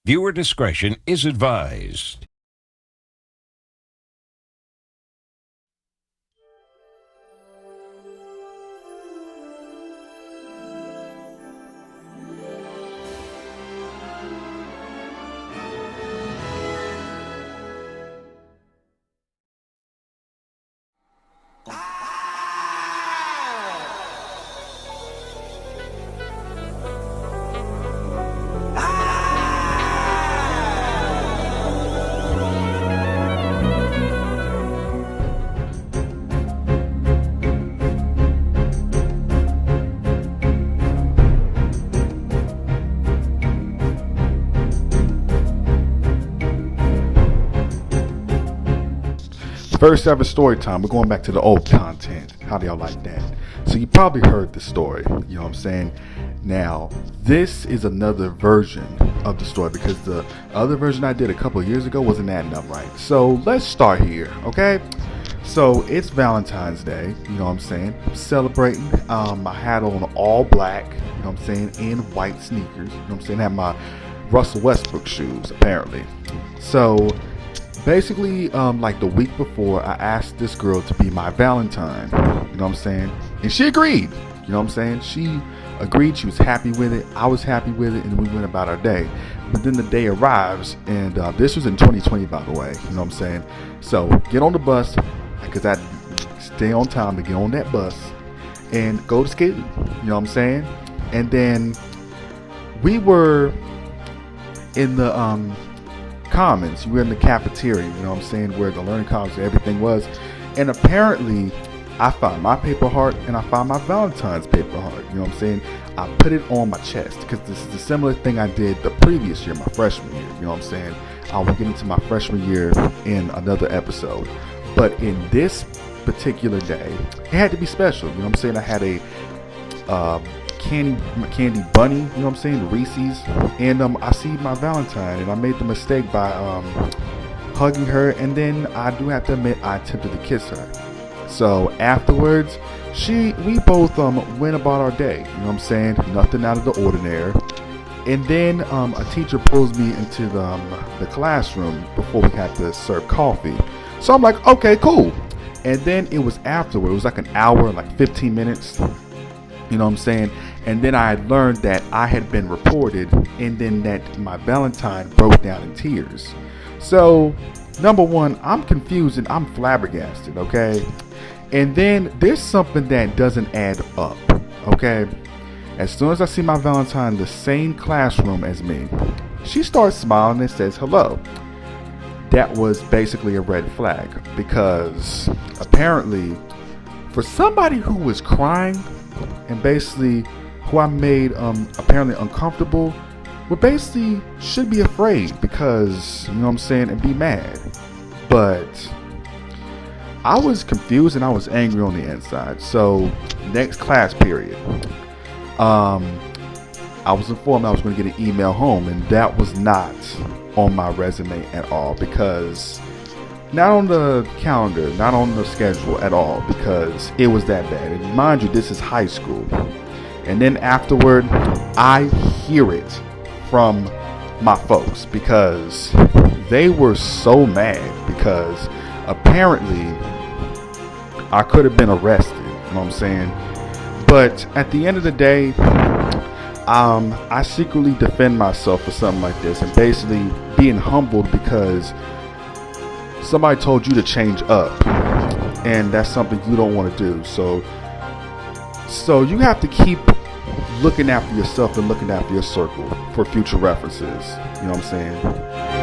Viewer discretion is advised. First ever story time. We're going back to the old content. How do y'all like that? So you probably heard the story. You know what I'm saying? Now, this is another version of the story because the other version I did a couple of years ago wasn't adding up right. So let's start here, okay? So it's Valentine's Day. You know what I'm saying? I'm celebrating. I had on all black. You know what I'm saying? And white sneakers. You know what I'm saying? I had my Russell Westbrook shoes apparently. So basically, like the week before, I asked this girl to be my Valentine. You know what I'm saying? And she agreed. You know what I'm saying? She agreed. She was happy with it. I was happy with it, and we went about our day. But then the day arrives, and this was in 2020, by the way. You know what I'm saying? So get on the bus, because I stay on time to get on that bus and go to school. You know what I'm saying? And then we were in the commons. We were in the cafeteria, you know what I'm saying, where the learning commons and everything was. And apparently I found my paper heart and I found my Valentine's paper heart. You know what I'm saying? I put it on my chest because this is a similar thing I did the previous year, my freshman year. You know what I'm saying? I will get into my freshman year in another episode. But in this particular day, it had to be special. You know what I'm saying? I had a candy bunny, you know what I'm saying, the Reese's, and I see my Valentine, and I made the mistake by hugging her, and then I do have to admit I attempted to kiss her. So afterwards, we both went about our day, you know what I'm saying, nothing out of the ordinary. And then a teacher pulls me into the classroom before we had to serve coffee. So I'm like, okay, cool. And then it was afterward, it was like an hour, like 15 minutes. You know what I'm saying? And then I had learned that I had been reported, and then that my Valentine broke down in tears. So, number one, I'm confused and I'm flabbergasted, okay? And then there's something that doesn't add up, okay? As soon as I see my Valentine in the same classroom as me, she starts smiling and says hello. That was basically a red flag because apparently for somebody who was crying and basically who I made apparently uncomfortable, well, basically should be afraid because, you know what I'm saying, and be mad. But I was confused and I was angry on the inside. So next class period, I was informed I was going to get an email home, and that was not on my resume at all because not on the calendar, not on the schedule at all, because it was that bad. And mind you, this is high school. And then afterward, I hear it from my folks because they were so mad because apparently I could have been arrested. You know what I'm saying? But at the end of the day, I secretly defend myself for something like this and basically being humbled because somebody told you to change up, and that's something you don't want to do. So you have to keep looking after yourself and looking after your circle for future references. You know what I'm saying?